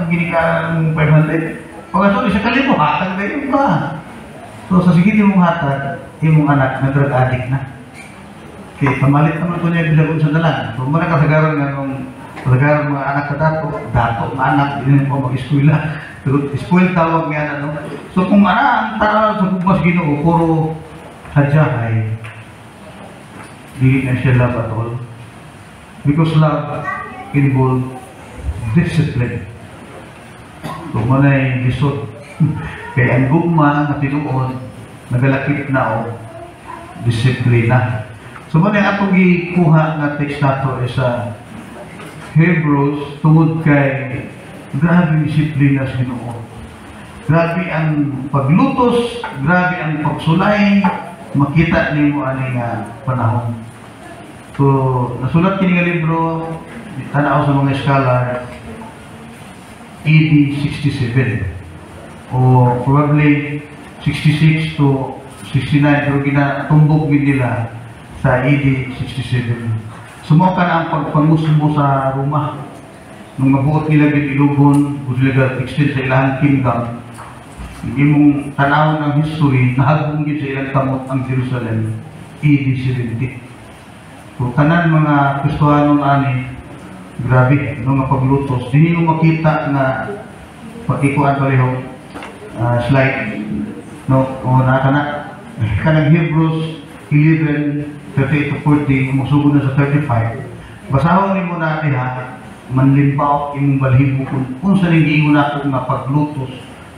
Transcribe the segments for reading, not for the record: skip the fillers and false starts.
ang ginikang 500. Pagkatapos, isa kalibo, hatag na yun ba? So, sa sige mong hatag, yung anak na drug addict na. Okay, pamalit naman ko niya bilagon sa dalan. So, muna kasagaran nga nung kasagaran mga anak sa dato mga anak, hindi mo mag-eskwila. Pero, spoil tawag nga na, no? So, kung ang tara sa bugmas Ginoo, puro sadyahay, di na siya love at all. Because love involves discipline. So, manay lisod. Kaya ang gugma na tinuod, nagalakip na o disiplina. So, manay atong gikuha na text nato sa Hebrews tungod kay grabe disiplina sa Ginoo. Grabe ang paglutos, grabe ang pagsulay, makita nimo ani nga panahon. So, nasulat kini nga libro, tanaw sa mga scholar, AD 67 o probably 66 to 69, pero ginatumbok din nila sa AD 67. Sumuka na ang pagpangusumo sa Roma. Nung mabuot nila Ilugon, gusto nila extend sa ilang kingdom, hindi mong tanaw ng history, nahagong din sa ilang kamot ang Jerusalem, AD 70. So, tanan mga Kristohanong ani, grabe, mga paglutos. Hindi mo makita na pag-ikuan palihong slide, no? O nakana, kanang Hebrews 11, 38-40, musugod na sa 35. Basahon mo natin ha, manlimbaw imong balhibo kung sa nang na ako nga paglutos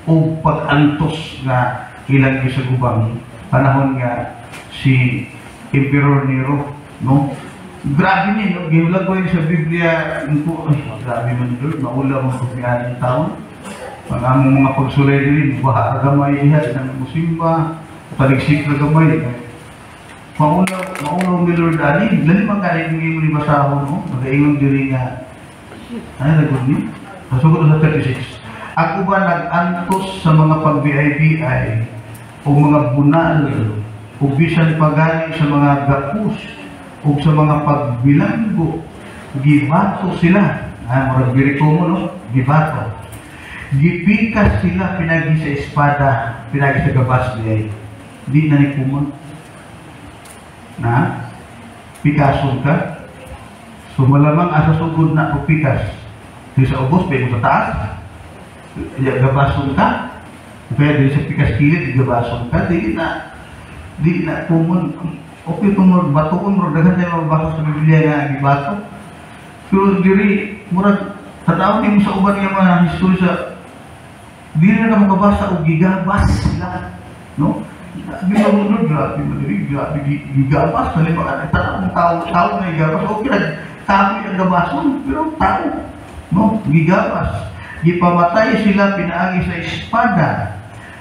o pag-antos nga ilang sa gubang panahon nga si Emperor Nero, no? Grabe ni, no? Ginulag ko yun sa Biblia, grabe man doon, maula mong pagkayaan ng taon. Pag among mga pagsulay din, baha gamay ihat ng musimba, paligsik na gamay. Maulaw ni Lord Ali, lalim ang kanin ng imong basahon, no? Nag-iingong diri nga, ano nagod ni? Masugod sa 36. Ako ba nag-antos sa mga pag-BIBI o mga bunal o bisan pagani sa mga gapus o sa mga pagbilanggo, gibato sila. Murag biriko mo, no? Gibato. Gipikas sila pinagi sa espada, pinagi sa gabas niya. Di na ni kumon. Na? Pikason ka? So malamang asa sugod na pikas. Di sa ubos, pwede mo sa taas. Gabason ka. Kaya di sa pikas kilid, gabason ka. Di na kumon. Okay itong batoon, dagan tayo magbasa sa Biblia nga gibato. Pero diri, murag, tataon niyo sa uban niya mga history sa di na ka makabasa o gigabas sila. No? Ginamunod, grabe madiri, grabe gigabas. Halimbawa, tao na gigabas. Okay, tao yung gabason, pero tao. No? Gigabas. Gipamatay sila pinaagi sa espada.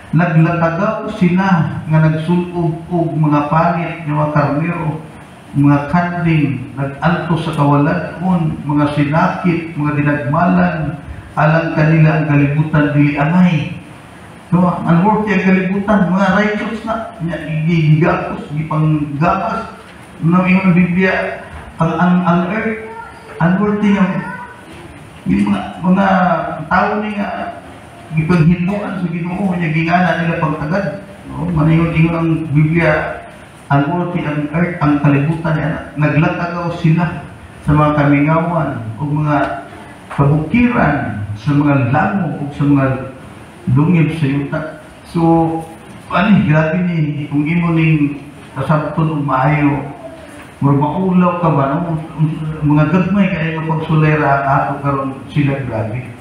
Naglatagaw sila nga nagsulog og mga panit ng mga karnero, mga kanding, nag-alto sa kawalan, mga sinakit, mga dinagmalan, alang kanila ang kalibutan dili amay. So, unworthy ang kalibutan, mga righteous na, gigapos, gipanggapas, ng iyong Biblia, ang earth, unworthy ng mga tao niya, gipanghinduan sa Ginoo niya gingana nila pagtagad, no? Maningon-ingon ang Biblia, ang worthy ang earth, ang kalibutan niya, naglatagaw sila sa mga kamingawan o mga kabukiran, sa mga lango o sa mga lungib sa yuta. So, grabe ni, kung imo ning kasabton o maayo, maulaw ka ba, no? Mga gagmay kaya nga pagsulera ang ato karon sila grabe.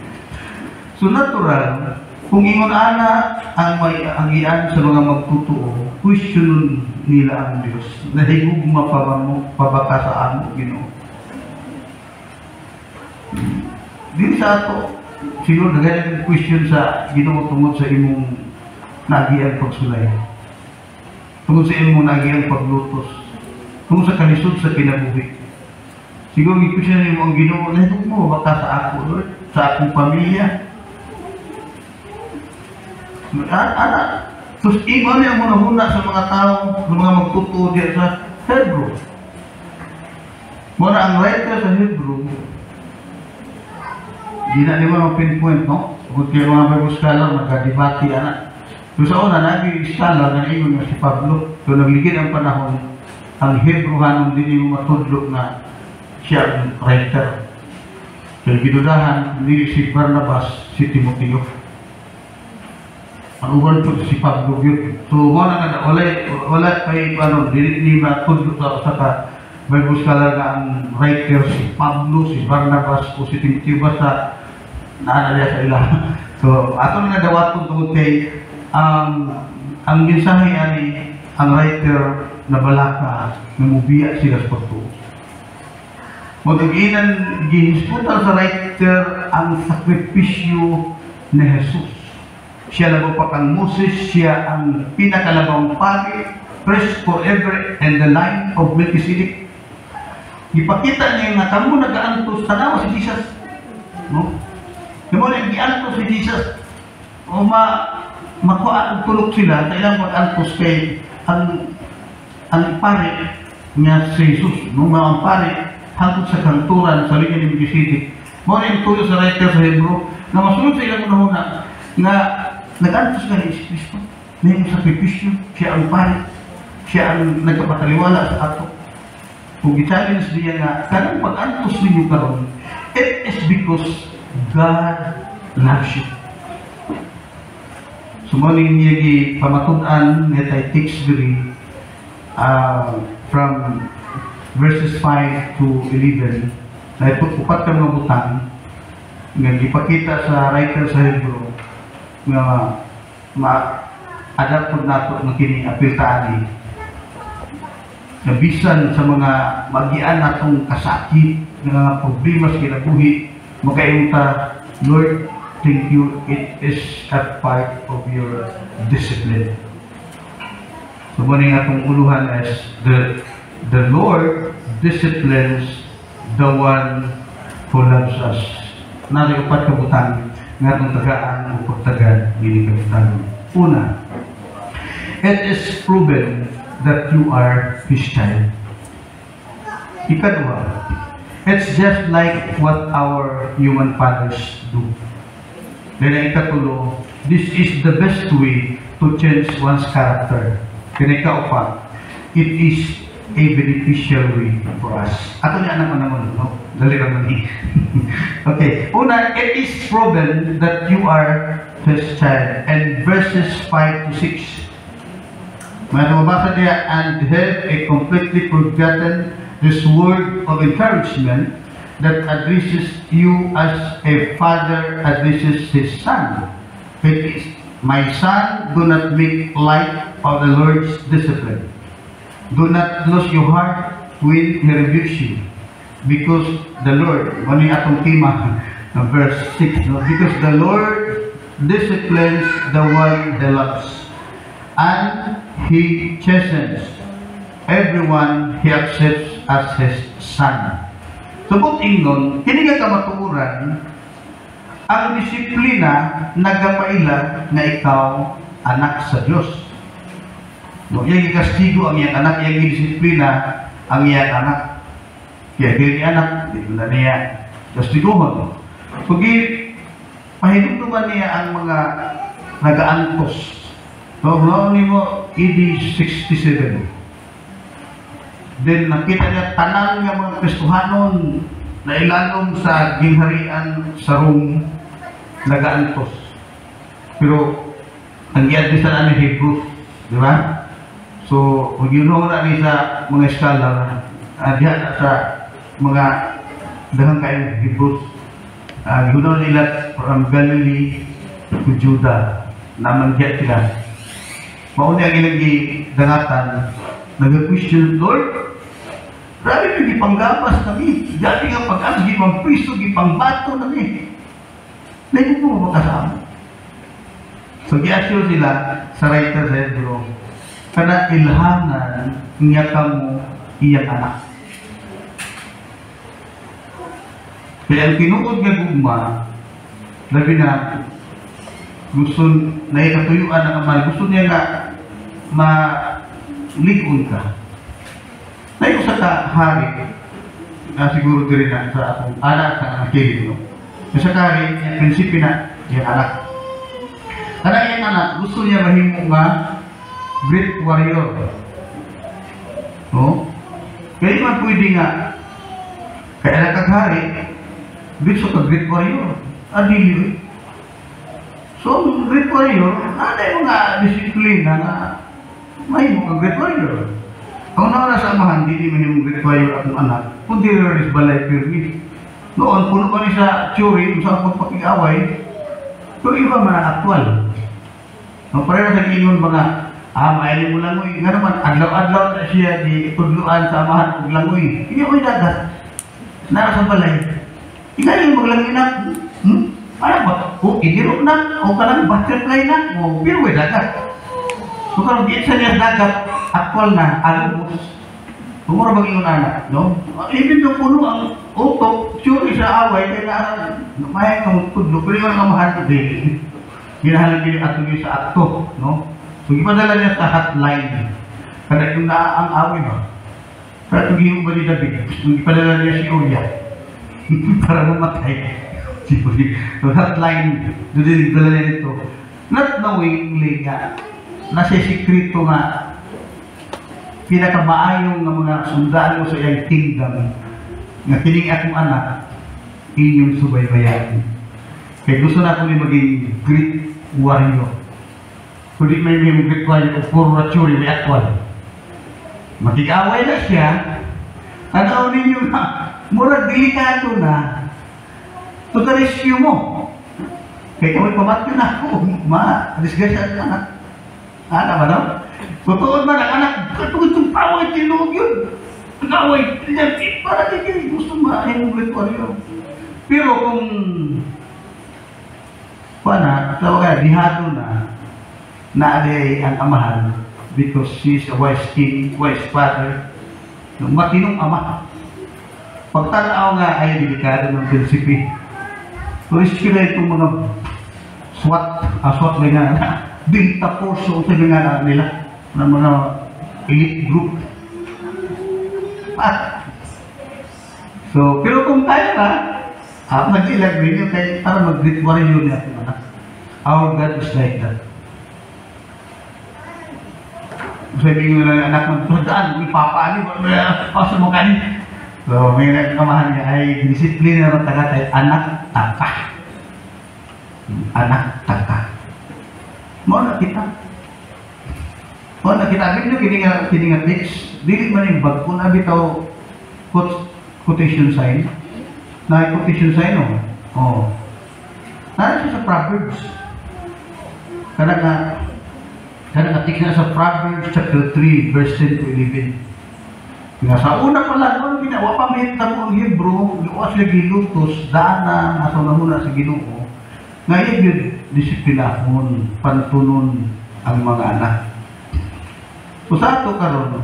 So natural, kung ingon ana ang iyan sa mga magtutuo, question nila ang Diyos. Nahigugma pa mo pabaka sa amo Ginoo. Din sa ato, siguro nagayang question sa Ginoo tungod sa imong nagiang pagsulay. Tungod sa imong nagiang paglutos. Tungod sa kalisod sa kinabuhi. Siguro i-question nimo ang Ginoo, nahigugma baka sa ako, Lord, sa akong pamilya. Terus iman yang muna-muna sa mga tao, sa mga magtutuo diya sa Hebrew. Muna ang writer sa Hebrew, di na naman pinpoint, no? Kung kayo mga Bible scholar, magkadibati, anak. So sa una, naging scholar na ingon nga si Pablo. So nagligid ang panahon, ang Hebrew hanong din yung matudlok na siya ang writer. So gidudahan, hindi si Barnabas, si Timoteo. Ang uwan po si Pablo yun. So wala na, wala kay, hindi matudlok sa ka Bible scholar na ang writer si Pablo, si Barnabas, o si Timoteo, basta naanalya sa ilang. So ato na nadawaton tungkol kay ang mensahe ani ang writer na balaka na mubiya sila sa pagtuo. Matuginan ginisputan sa writer ang sakripisyo ni Jesus. Siya lang pa kang Moses, siya ang pinakalabang pari, priest forever and the line of Melchizedek. Ipakita niya nga kamo nag-aantos tanawa si Jesus. No? Kamo nag-aantos si Jesus. O makuha ang tulog sila, kailangan mag-antos kay ang pare niya si Jesus. No? Ang pare hanggang sa kanturan sa linya ni Melchizedek. Muna yung tuyo sa writer sa Hebrew na masunod sa ilang unahuna nga nag-antos ka ni Kristo. May yung sakripisyo, siya ang pare, siya ang nagkapataliwala sa ato. Kung i-challenge niya nga, kanang pag-antos ninyo karon, it is because God loves you. Sumaling niya pamatunan niya tayo text diri from verses 5 to 11 na upat ka mga butang nga ipakita sa writer sa Hebrew nga ma-adapt po nato ng kini apiltaan na bisan sa mga magian natong kasakit nga problema sa kinabuhi magkayunta, Lord, thank you, it is a part of your discipline. So muna nga itong uluhan as the Lord disciplines the one who loves us. Nariupat kabutan nga itong tagaan o pagtagan gini kabutan. Una, it is proven that you are His child. Ikadwa, it's just like what our human fathers do. Then ikatulo, this is the best way to change one's character. Then ikaupat, it is a beneficial way for us. Ato niya naman, no? Dali naman eh. Okay, una, it is proven that you are His child. And verses 5 to 6, may nababasa niya, and have a completely forgotten this word of encouragement that addresses you as a father addresses his son. It is, my son, do not make light of the Lord's discipline. Do not lose your heart when He rebukes you. Because the Lord, mani atong tema, verse 6, no? Because the Lord disciplines the one He loves, and He chastens everyone He accepts as His son. So kung ingon, kini nga kamatuoran, ang disiplina nagapaila na ikaw anak sa Dios. No, iyang ikastigo ang iyang anak, iyang disiplina ang iyang anak. Kaya dili anak, di na niya kastiguhon. Kung pahinumduman niya ang mga nagaantos. So, noon mo, AD 67. Then nakita niya tanan nga mga Kristohanon na ilalong sa gingharian sa Rome nagaantos. Pero ang i-address na ni Hebrew, di ba? So, kung yun na ni sa mga scholar, diyan sa mga dagang kayong Hebrew, yun nila from Galilee to Judah, naman diyan sila. Mauni ang ilang dangatan, nag-question, Lord, grabe yung ipanggapas kami. Dati nga pag-amas, ipang piso, ipang bato kami. Lain mo mo makasama. So, i-assure sila sa writer sa Hebrew, kana ilhangan niya kamo iyang anak. Kaya ang tinuod nga gugma, labi na, gusto na ikatuyuan ng amal, gusto niya nga ma-ligon ka. Na yung sa hari, siguro din na sa atong anak sa anak kilid, no? Sa kari, yung prinsipyo na yung anak. Karena yung anak, gusto niya mahimo nga great warrior. No? Kaya man pwede nga, kaya nakaghari, gusto ka great warrior. Adili. So, great warrior, ano yung mga disiplina na mahimo ka great warrior. Kung naman sa amahan, hindi mahimo great warrior akong anak, kundi rin balay pirmi. Noon, puno pa rin sa theory, sa pagpapag-away, so iba man ang aktual. No, pareho sa ingon mga, mailin mo langoy, nga naman, adlaw-adlaw na siya di tudluan sa amahan o langoy. Hindi ko dagat. Nara sa balay. Ika yung maglangoy na, ano ba? O, inirok na, o kalang butterfly na, o, pero may dagat. So, karong di sa niya dagat, aktual na, alubos. Kumura bang yung anak, no? Even though puno ang utok, sure sa away, kaya may kang tudlo, pero yung amahan ko din. Hinahalang din ato niyo sa akto, no? So, ipadala niya sa hotline. Kada yung ang away ba? Para tugihong ba ni David? Ipadala niya si Uya. Para mamatay. So, hotline, doon din ipadala niya ito. Not knowingly nga, nasa sikrito nga, pinakamaayong ng mga sundalo sa iyang kingdom nga kining akong anak inyong subaybayan. Kaya gusto na ko ni maging great warrior. Kundi may great warrior o purwachuri may akwal. Makikaway na siya, tanaw ninyo na murag delikado na to the rescue mo. Kaya kami pamatyo na ako, ma-disgasa ang anak. Ano ba no? Totoo man ang anak, katulad itong paway, tinulog yun. Nag-away, para di gusto maayong great warrior. Pero kung tawag dihado na aday ang amahan because she's a wise king, wise father, matinong ama. Pagtanaw nga ay delikado ng prinsipi. Rescue na itong mga SWAT na nga, Delta Force o sa nga nila ng mga elite group. So, pero kung tayo na, mag-ilag rin yun kayo para mag-great warrior niya. Our God is like that. Sabi nga ng anak ng tudaan, ipapaali, pasok mo kanin. So, may nagkamahan niya ay disiplina ng tagatay, anak taka. Anak taka. Mo na kita. O, nakita nyo, kiningan text, dili man yung bag, kung nabitaw quotation sign, na quotation sign, o. Nara siya sa Proverbs. Kada nga tignan sa Proverbs chapter 3, verse 10 to 11. Nga sa una pa lang, ano ginawa, pamita mo ang Hebrew, gawa siya gilutos, dana, nasa nahuna sa Ginoo. Ngayon yun, disiplinahon, pantunon ang mga anak. So sa ato karon,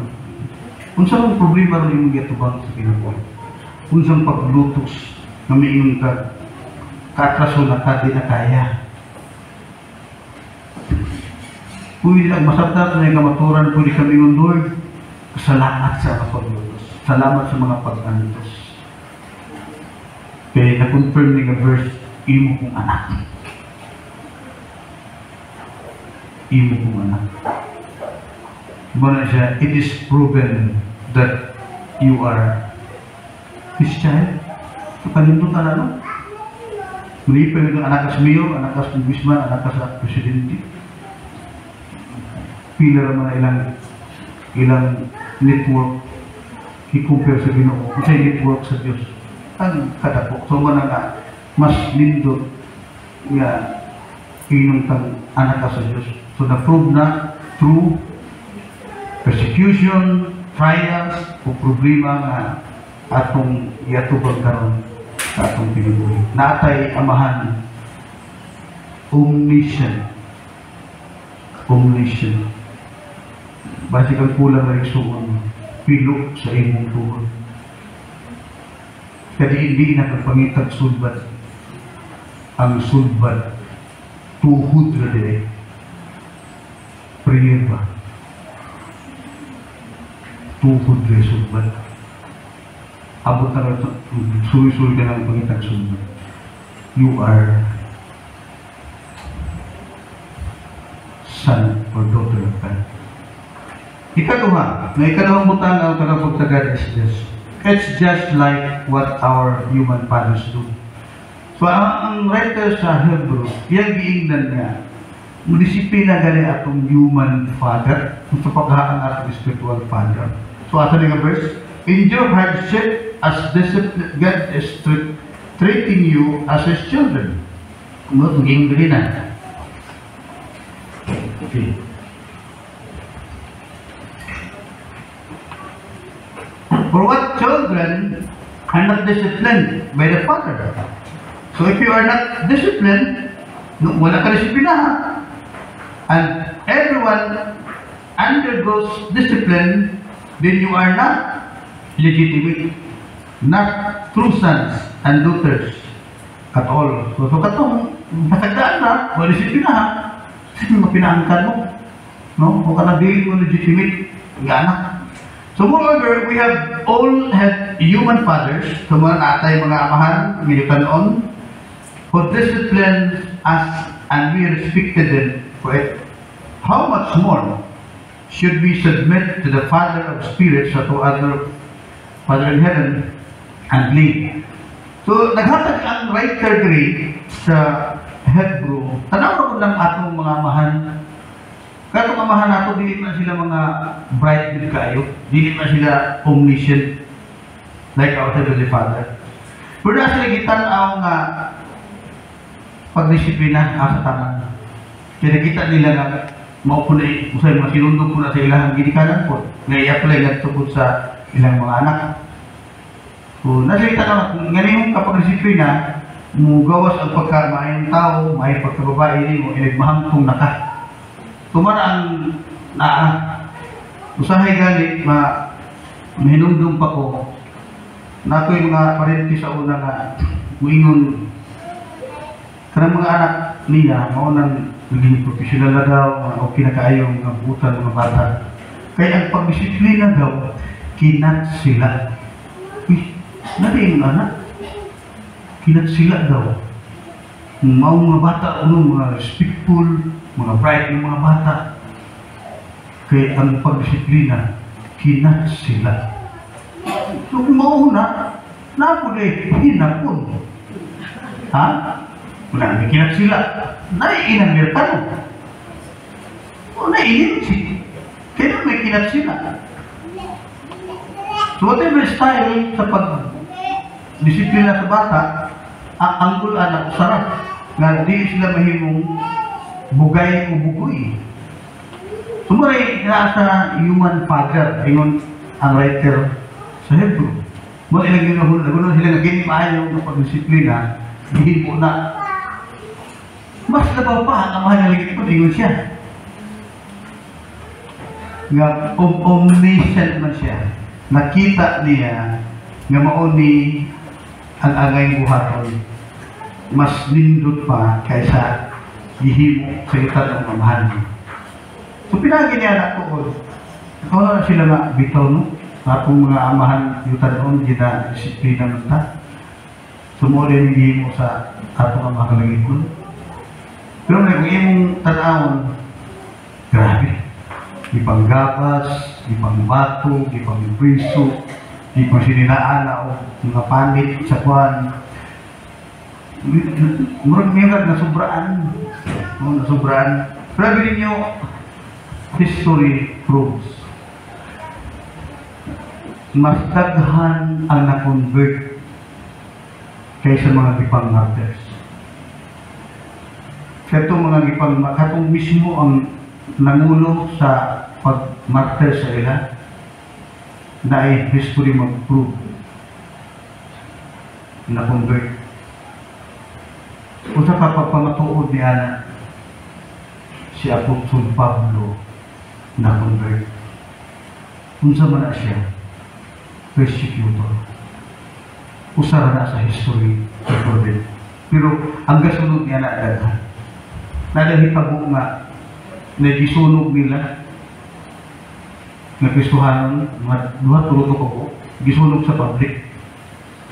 kung saan ang problema rin yung yatubang sa Ginoo, kung saan paglutos na may inyong katraso na di na kaya. Pwede lang masabtat na yung kamaturan, pwede kami yung Lord, salamat sa paglutos, salamat sa mga pag-antos. Kaya na-confirm nga verse, imo kong anak. Imo kong anak. Muna siya, it is proven that you are his child. So, kanindutan ano? Muli pa yung anak sa mayor, anak sa congressman, anak sa presidente. Pila naman na ilang network i-compare sa Ginoo. Kasi network sa Diyos. Ang kadako. So, man nga, mas lindot nga inungtang anak sa Diyos. So, na-prove na through persecution, trials, o problema nga atong yatubang karon sa atong pinubuhi. Natay amahan, omniscient. Omniscient. Basi kang kulang na isuon, pilo sa imong tuhod. Kaya hindi na kagpangitag sulbad. Ang sulbad, tuhod na din. Prayer ba? Tuhod na sulbad. Abot na suwi-suwi ka ng pangitag sulbad. you are son or daughter of God. Ikaduha, na ikaduhang butang ang kanabot sa God is this. It's just like what our human fathers do. So, ang writer sa Hebrew, iyang giingnan niya, disiplina gani atong human father, sa paghaan atong spiritual father. So, ato nga verse, endure hardship as discipline, God is treating you as His children. Maging gani na. Okay. For what children are not disciplined by the father? So if you are not disciplined, wala ka disiplina, and everyone undergoes discipline, then you are not legitimate, not true sons and daughters at all. So katong matagdaan na, wala disiplina, sino mapinaangkan mo? No? O ka na di mo legitimate, nga anak. So moreover, we have all had human fathers, so mga natay, mga amahan, militan on, who disciplined us and we respected them for it. How much more should we submit to the Father of spirits or to other Father in heaven and live? So naghatag ang writer diri sa Hebrew, tanaw ko lang atong mga amahan. Katong amahan nato, dili man sila mga bright din kayo, dili man sila omniscient like our Heavenly Father. Pero na sila gitanaw nga pagdisiplina sa tanan. Kaya nakita nila nga maupo na usay mga sinundog po na sa ilang ginikanan po, nga i-apply nga tungkol sa ilang mga anak. So nasa kita na ngayon kapag disiplina, mugawas ang pagkamayang tao, may pagkababae ni mo, inagmahamtong naka. Tumara ang usahay gani, mahinundong pa ko, na ito yung mga parenti sa una nga, muingon, karang mga anak niya, maunang naging professional na daw, o kinakaayong mga butan, mga bata. Kaya ang pagdisiplina daw, kinat sila. Uy, nari yung anak, kinat sila daw. Mga bata, mga respectful, mga bright ng mga bata. Kaya ang pagdisiplina, kinat sila. So kung mauna, napuli, hinapon. Ha? Wala na kinat sila. Naiinang ka no? O naiinang siya. Kaya may kinat sila. So whatever style sa pag-disiplina sa bata, ang anggulan at sarap na di sila mahimong bugay o bugoy. Sumuray nasa human father, ingon ang writer sa Hebrew. Mula ilang ginagunan sila na ginimahan yung pag-disiplina, dihin po na mas nabaw pa ang mahal na lagi ko, ingon siya. Nga omniscient man siya. Nakita niya nga mauni ang angay buhaton. Mas nindot pa kaysa gihimo sa itan ng mamahan. So pinagi niya na ko, ikaw na sila na bitaw no? Atong mga amahan yutan on, gina disiplina ng ta. Sumuli yung gihimo sa atong ang makalagikon. Pero kung imong tanawon, grabe. Ipanggapas, ipangbato, ipangpriso, ipangsininaan o mga panit sa kwan. Murag miyag na sobraan. Sobraan. Pero ninyo, history proves. Mas daghan ang na-convert kaysa mga gipang martyrs. Katong mga gipang, katong mismo ang nangulo sa pag-martyr sa ila, na ay history mag-prove na-convert. Kung sa kapagpamatuod ni Ana, si Apostol Pablo na-convert. Kung sa man na siya, persecutor. Usara na sa history recorded. Pero ang gasunod niya na daghan. Nadahitabo nga, nagisunog nila, na Kristohanon, mga duha tulo ko po, gisunog sa public.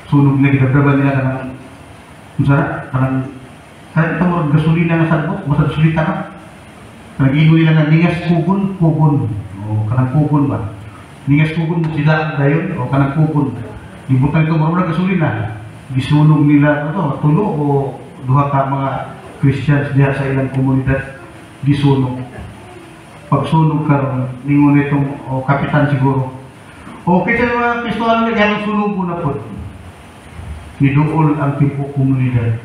Sunog na, gidabraban nila ka ng Masarap, parang ito mo gasolina nga sabot, basta gasolita ka. Nag-iingo nila nga ningas kugon. O kanang kugon ba? Ningas kugon mo sila dayon o kanang kugon. Ibutang ito marunong gasolina. Gisunog nila ito, tulo o duha ka mga Christians diha sa ilang komunidad. Gisunog. Pagsunog karon ningon itong kapitan siguro. O kita mga Kristohan nga ganang sunugo na po. Nidool ang tipo komunidad.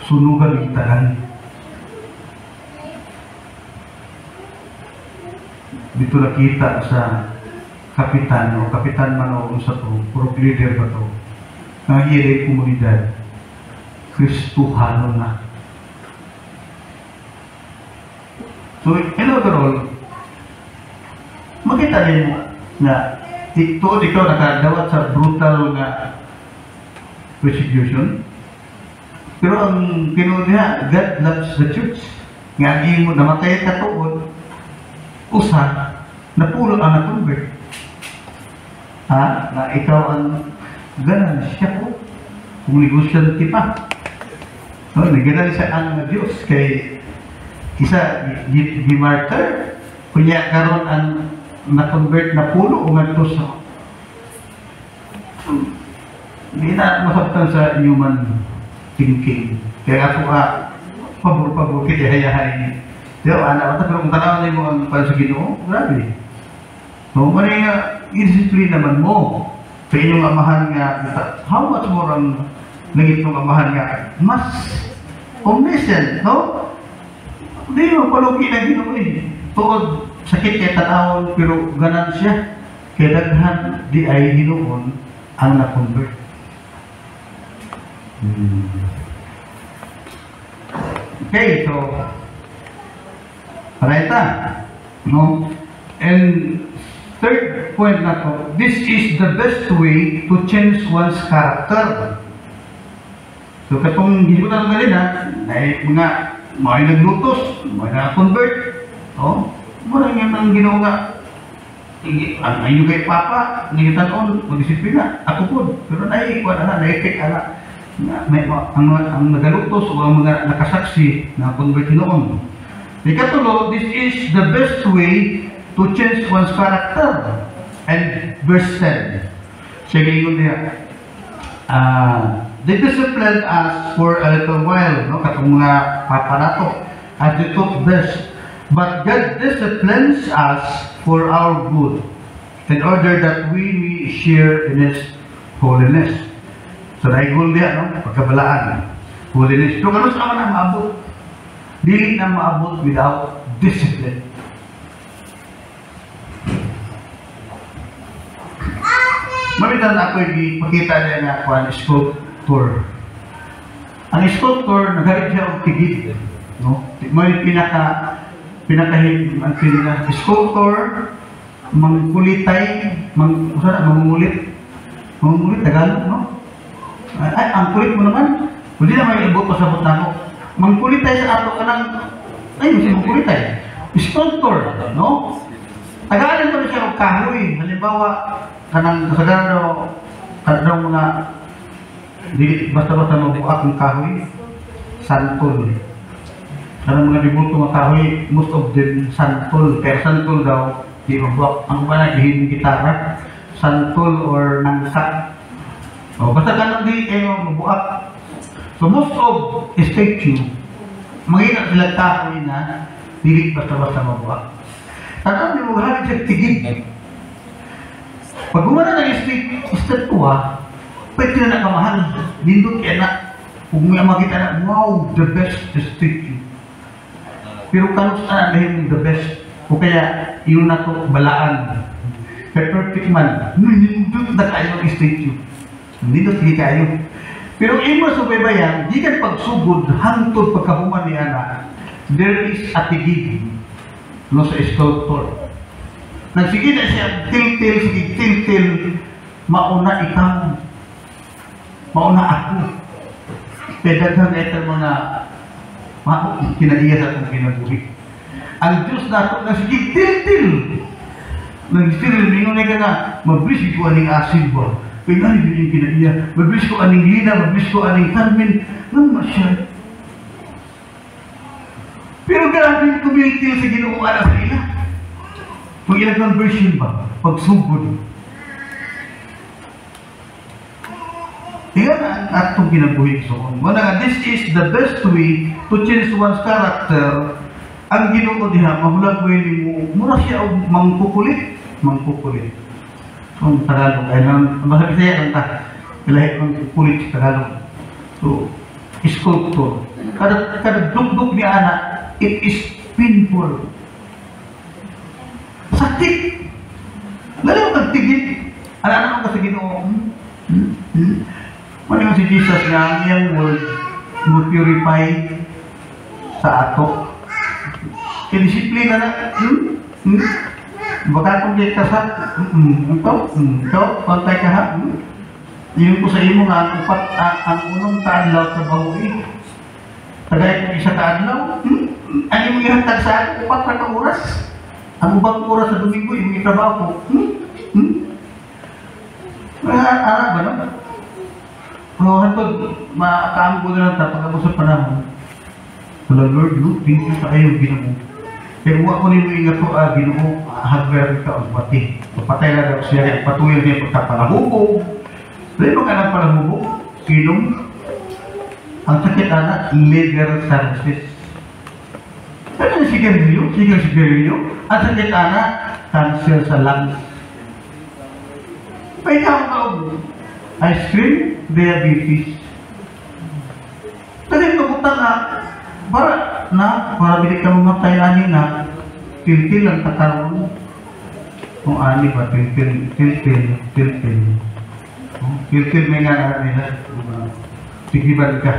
Sunugan ng tanan. Dito nakita sa kapitan o kapitan man o sa to, group leader ba to, nga hiyay komunidad, Kristuhano na. So, in overall, makita rin mo na ikaw nakadawat sa brutal na persecution. Pero ang kinuniha, God loves the church. Nga mo namatay ka tuod, usa, napulo ang na-convert. Na ikaw ang ganan siya po. Kung negosyante pa. Naganan siya ang Diyos kay isa gi-martyr, kunya karon ang na-convert na pulo o ngadto sa hindi na masabtan sa human thinking. Kaya ako pabor-pabor kita hayahay. Diyo, anak ko, pero kung tanawan mo ang para sa Ginoo, grabe. So, mali nga, i-discipline naman mo sa inyong amahan nga, how much more ang langit ng amahan nga, mas omniscient, no? Hindi mo, palugi na Ginoo eh. Tuod, sakit kay tanawon, pero ganan siya. Kaya daghan, di ay Ginoon ang na-convert. Okay, so, Pareta, no? And third point na to, this is the best way to change one's character. So, katong ginibutan ko rin mga naglutos, mga na-convert, no? Muna nga nang ginawa ang ayo kay Papa, nangitanon, mag-disiplina, ako po, pero naiikwan naipik ang nagalutos o ang mga nakasaksi na convert noon. Ikatulo, this is the best way to change one's character. And verse 10. Sige yun niya. They disciplined us for a little while, no? Katong mga papa nato, as they took best. But God disciplines us for our good, in order that we may share in His holiness. So, naigul niya, no? Pagkabalaan. Holiness. Pero kano saan na maabot? Dili na maabot without discipline. Mamitan ako ipakita niya na ako ang sculptor. Ang sculptor, nagalit siya ang tigid. No? May sculptor, mangkulitay, mangungulit, Tagalog, no? Ay, ang kulit mo naman. Hindi na may ibot pasabot na ako. Mangkulitay sa ato ka ng, hindi mangkulitay. Sculptor, no? Tagalog ko na siya ang kahoy. Halimbawa, kanang kasagaran mga basta-basta mabuak ng kahoy, santol. Kanang mga dibuto mga kahoy, most of them santol. Pero santol daw, di mabuak. Ang ba na, dihin gitara, santol or nangsa. O, basta kanang di kayo mabuak. So most of statue, magiging sila kahoy na, di basta-basta mabuak. Tanong mo, halit siya tigid. Pag gumana ng statua, pwede na nakamahal. Nindot kaya na, kung may makita na, wow, the best statue. Pero kanos na dahil the best. O kaya, yun na to, balaan. Kaya perfect man, nindot na kayo ng statue. Nindot hindi kayo. Pero imo subaybayan, di kan pagsugod, hangtod pagkahuman ni Ana, there is a tigid. No, sa sculptor. Nagsige na siya, til, mauna ikaw, mauna ako. Pedagang ito mga kinaiya sa itong kinabuhi. Ang Diyos nato, nagsige, til. Nagsige, mingon ka nga, mabrisig ko aning asin ba? Pingani din kinaiya. Mabilis ko aning Lina, mabilis ko aning Carmen. Naman siya. Pero grabe kumitil sa Ginoo ala sa ila. Pag ilang conversion ba? Pagsugod. Tingnan ang atong ginabuhi so. This is the best way to change one's character. Ang Ginoo diha mahulag ko mo mura siya og mangkukulit. So ang Tagalog ay nang basta Bisaya lang ta. Ilahi ang kulit sa Tagalog. So sculptor. Kada dugdug ni ana, it is painful. Sakit. Lalo magtigit. Ano ka sa Ginoo? Ano si Jesus nga ang iyang word mo purify sa ato. Disiplina na. Baka kung di ka sa ito, pantay ka ha. Yun ko sa imo nga ang unong taadlaw sa bahui. Tagay kong isa taadlaw. Ano yung ihatag sa akin? 4 ka oras. Ang ubang oras sa Domingo, yung itrabaho ko. Arap ba no? Pero hantod, makaambo na lang tapos ako sa panahon. Wala Lord, thank you sa ayaw Ginoo. Pero huwag ko nilo ingat ko, Ginoo, hagwer ka ang pati. Patay na daw siya, patuloy niya pagkapalahubog. Pero ka ng palahubog, sinong ang sakit anak, liver cirrhosis. Ano yung sigarilyo? Ang sakit anak, cancer sa lungs. May tawag ice cream, diabetes. Kasi kabutan na, para bilik ka mamatay ani na, tiltil ang kataroon. Kung ani ba, tiltil. Tiltil may nga nila. Tigiban ka.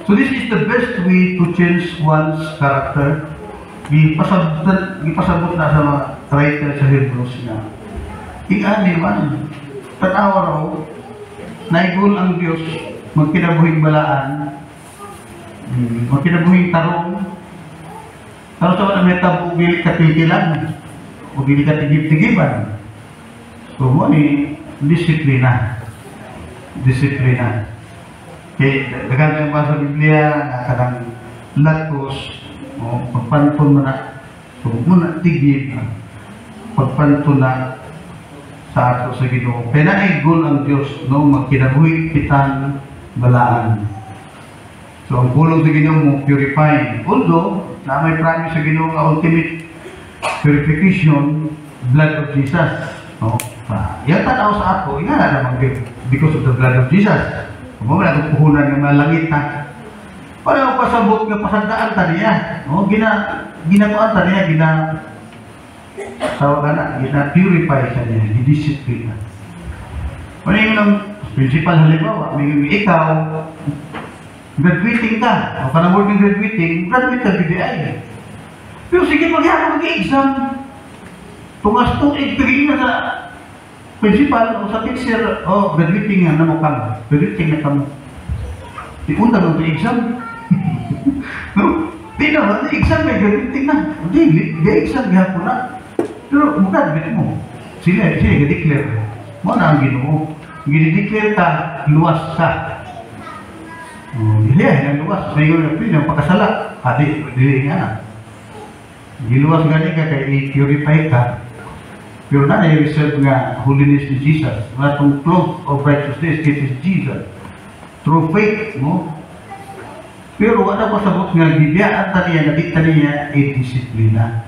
So this is the best way to change one's character. Gipasabot na sa mga writer sa Hebrews na ing-ani man, tanawa raw, naigul ang Diyos, magkinabuhing balaan, magkinabuhing tarong, pero sa mga metabo, bilik katilkilan, o bilik katigib-tigiban. So mo ni, disiplina. Okay, dagan yung basa Biblia, kadang latos, pagpantun mo na, so muna tigib, pagpantun na sa ato sa Ginoo. Kaya naigul ang Diyos, no, magkinabuhi kitang balaan. So ang pulong sa Ginoo mo, purifying. Although, na may promise sa Ginoo ang ultimate purification, blood of Jesus. No? Yan tanaw sa ato, yan na naman because of the blood of Jesus. Kung mga nagpuhunan ng mga langit na, para pasabot nga pasagdaan ta niya. No? Ginatuan ta niya, gina-purify sa niya, gidiscipline. Kung yung ng principal halimbawa, may ikaw, graduating ka, o ka na word ng graduate ka BDI. Pero sige, maghihapon mag-exam. Tungas to, tigil na sa principal o sa teacher, graduating nga na mo kamo. Graduating na kamo. Ipunta mo sa exam. No? Di na, exam may graduating na. Di exam gihapon na. Pero mag-graduate mo. Sila ga-declare. Mo na ang Ginoo. Gini-declare ka, luwas ka. Yan, luwas. Sa iyo na pakasala. Dili nga na. Giluwas gani ka kay i-purify ka. Pero na i-reserve nga holiness ni Jesus. Nga itong cloth of righteousness, it is Jesus. Through faith, no? Pero wala pa sabot nga bibiyaan taniya, nabita niya, i-disiplina.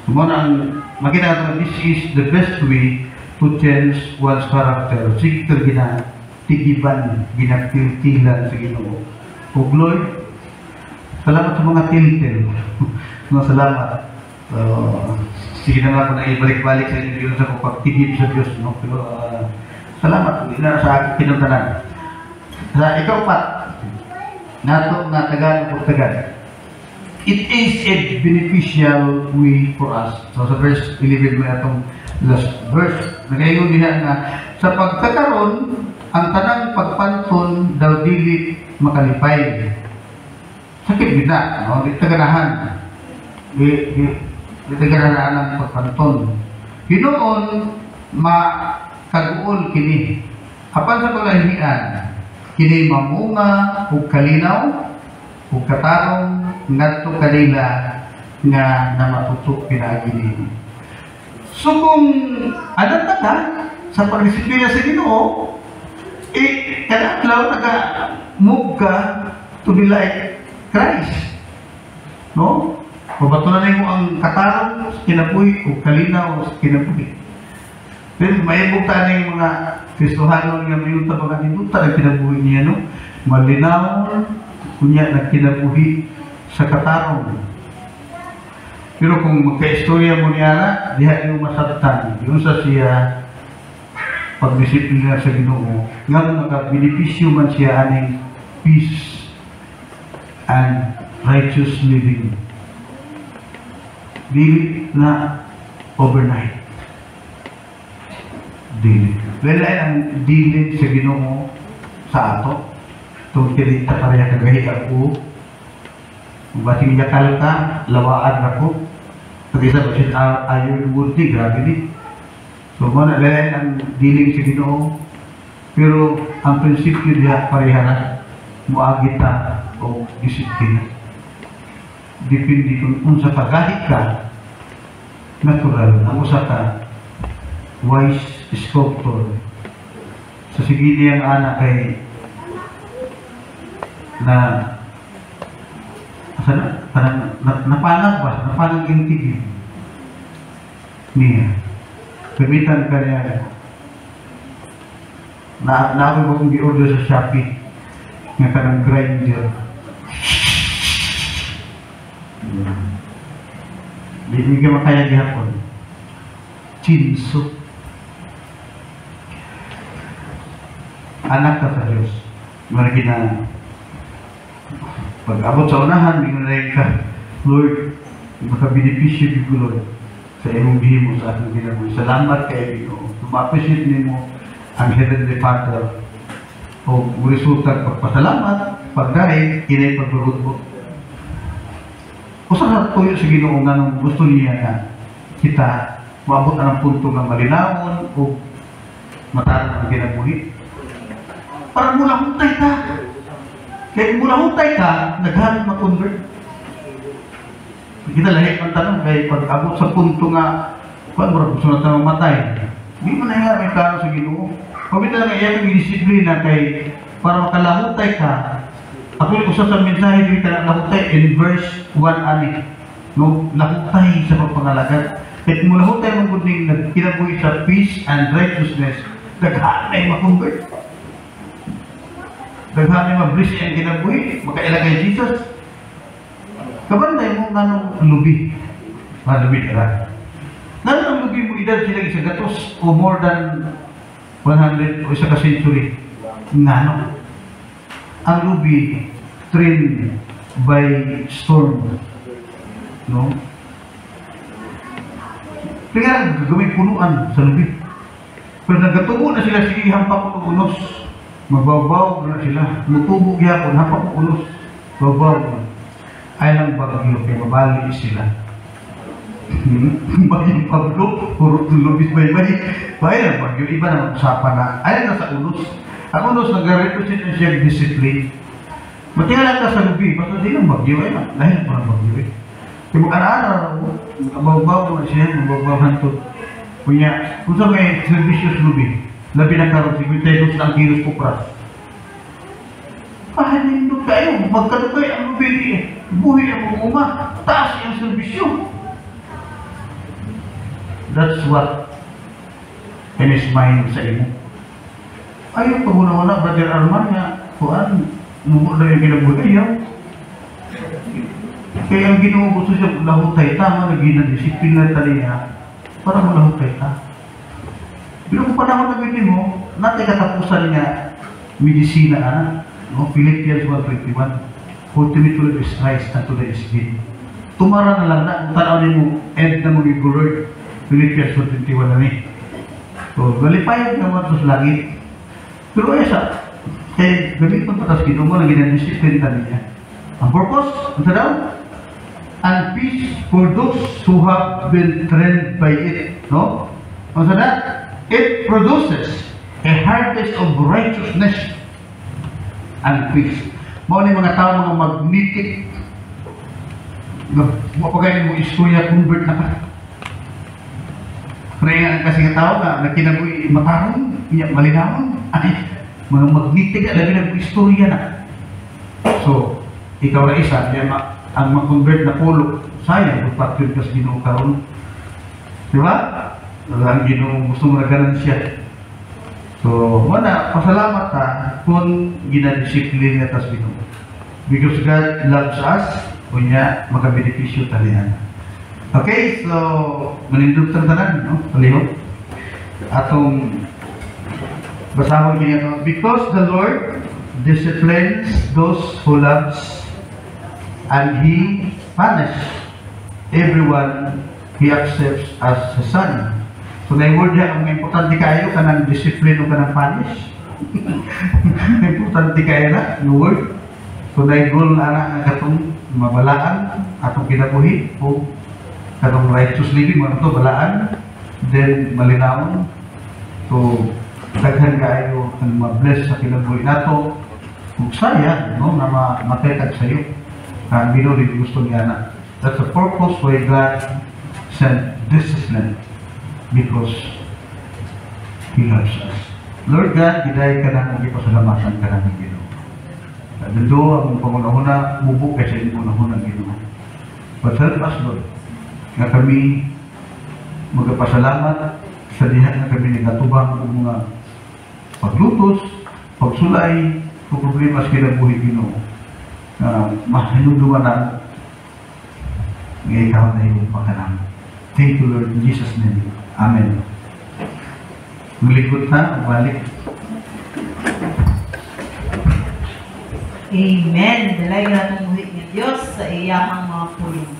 Sumuna ang makita natin, this is the best way to change one's character. Sige ito ginatigiban, ginapiltilan sa Ginoo. O Lord, salamat sa mga tiltil. No, salamat. Sige na nga po na ibalik-balik sa inyo sa pagtigib sa Diyos. No? Pero salamat. Hindi na sa aking pinuntanan. Sa ikaw pa, nato na Tagalog o Tagalog. It is a beneficial way for us. So sa verse 11 mo itong last verse. Nagayon din na sa pagkakaroon, ang tanang pagpantun daw dili makalipay. Sakit din na, no? Di taganahan. Di taganahan ang pagpantun. Ginoon, makaguol kini. Apan sa kalahian, kini mamunga ug kalinaw ug katarong ngadto kanila nga namatutok pinaagi nini. So kung adanta ka sa pagdisiplina sa Ginoo, kada adlaw naga-move ka to be like Christ. No? Mabatunan mo ang katarong sa kinabuhi o kalinaw sa kinabuhi. Pero may bukta na yung mga Kristohano nga mayunta mga niluta ang kinabuhi niya, no? Malinaw, kunya na kinabuhi sa katarong. Pero kung magka-istorya mo niya na, diha yung masabtan. Yung sa siya pagdisiplina sa Ginoo, nga naka-benepisyo man siya aning peace and righteous living. Dili na overnight. Dili. Lain ang dili sa Ginoo sa ato. Itong kinita pareha kagahi ako. Kung bating yakal ka, lawaan ako. Pag-isa ba siya ayaw yung bunti, grabe din. So, muna, lain ang diling sa Ginoo. Pero, ang prinsipyo niya pareha na muagit na o disiplina. Depende kung unsa pagahit ka, natural, ang usa ka wise sculptor. Sa sige niyang anak kay na sana parang napanag ba? Napanag yung tigil niya. Gamitan ka niya na ako kong gi-order sa Shopee nga kanang grinder. Hindi ka makaya gihapon. Chinso. Anak ka sa Diyos. Maragi na pag-abot sa unahan, hindi na rin ka, Lord, makabenepisyo ko, Lord, sa imong himo sa ating ginagawa. Salamat kay Ginoo. Ma-appreciate nimo ang Heavenly Father. O resulta pagpasalamat, pagdahil, kinay pagbaruto. Kung saan tuyo sa Ginoo nga nung gusto niya na kita maabot ang punto ng malinawon o matarang ang ginabuhi. Parang mula huntay ka. Kaya mula huntay ka, naghanap ma-convert. Kita lahit ang tanong, kaya pag-abot sa punto nga, kung ano gusto na tayo matay, hindi mo na nga may klaro sa Ginoo. Pabita nga iya kang disiplina kay para makalahutay ka. Ako ko sa mensahe dito na lahutay in verse 1 ani. No, lahutay sa pagpangalagat. Kaya kung lahutay mong guding nagkinabuhi sa peace and righteousness, daghanay ma-convert. Daghanay ma-bless ang kinabuhi, makailagay Jesus. Kabanday mo ganong lubi. Lubi ka. Ganong lubi mo edad sila isa gatos o more than 100 o isa ka century. Ngano? Ang lubi trained by storm. No? Kaya gagawin punuan sa lubi. Pero nagatubo na sila, sige, hampak ko unos. Magbabaw na sila. Mutubo gyapon, hampak ko unos. Babaw. Ay lang bagyo, kaya mabali sila. Bagyo Pablo, puro tulubis bay-bay. Ay lang bagyo, iba na usapan na. Ay lang sa unos. Ang unos, nag-represent na siya discipline. Matingala ka sa lubi, basta di lang bagyo, ay lang. Dahil pa ng bagyo eh. Kaya mag-ana-ana mo, mababaw na siya, mababaw hantod. Kunya, kung sa may servicious lubi, labi na karong 52 ng kilos kupras. Pahanindog kayo, magkalukay ang lubi eh. Buhi ang umuma, taas yung servisyo. That's what in his mind sa imo. Ayaw pa muna-muna, Brother Arman nga, kuhan, nubod na yung kinabuhi ayaw. Kaya ang Ginoo gusto siya lahutay tama, naging-disiplina taliya para malahutay ta. Pero kung panahon na gawin mo, natin katapusan niya medisina na, no? Philippians 1:21. For to me to live is Christ and to die is gain. Tumara na lang na, kung tanaw mo, end na mo yung Lord, Philippians 1:21 na ni. So, galipayag naman sa langit. Pero ay sa, kaya gamit ng patas Ginoo mo, naging-discipline ta niya. Ang purpose, ang daw, and peace for those who have been trained by it. No? Ang sana, It produces a harvest of righteousness and peace. Mao ni mga tao mga magnetic. Mapagayon mo istorya, convert na ka. Kaya kasi nga tao na nakinaboy matarong, malinawon. Ay, mga magnetic na labi ng istorya na. So, ikaw na isa, ang mag-convert na pulo, sayang, pagpatid ka sa Ginoo karon. Diba? Ang Ginoo gusto mo na ganansya. So, wala, pasalamat ta kung ginadisiplin na tas Ginoo. Because God loves us, kunya makabenepisyo talihan. Okay, so manindog sa tanan, no? Palihog. Atong basahon niya, because the Lord disciplines those who loves, and He punishes everyone He accepts as a son. So na-word niya, ang importante kayo kanang discipline o kanang punish. Importante kayo na, yung word. So na-goal na katong mabalaan, atong kinabuhi, o katong righteous living, mga ito, balaan, then malinawon. So, daghan kayo ang ma-bless sa kinabuhi nato. Kung sayang, no, na matetag sa iyo, ang binuli gusto niya na. That's the purpose why God sent discipline, because He loves us. Lord God, giday ka na ng ipasalamatan ka namin Ginoo. Dito ang pangunahuna, mubuk kasi yung pangunahuna Ginoo. But help us, Lord, nga kami magpasalamat sa dihan na kami nagatubang ng mga paglutos, pagsulay, kung problema sa kinabuhi Ginoo. Mahinunduman na nga ikaw na iyong pagkanang. Thank you, Lord, in Jesus' name. Amen. Malikot na, balik. Amen. Dalay na itong mulit ni Diyos sa iyahang mga pulong.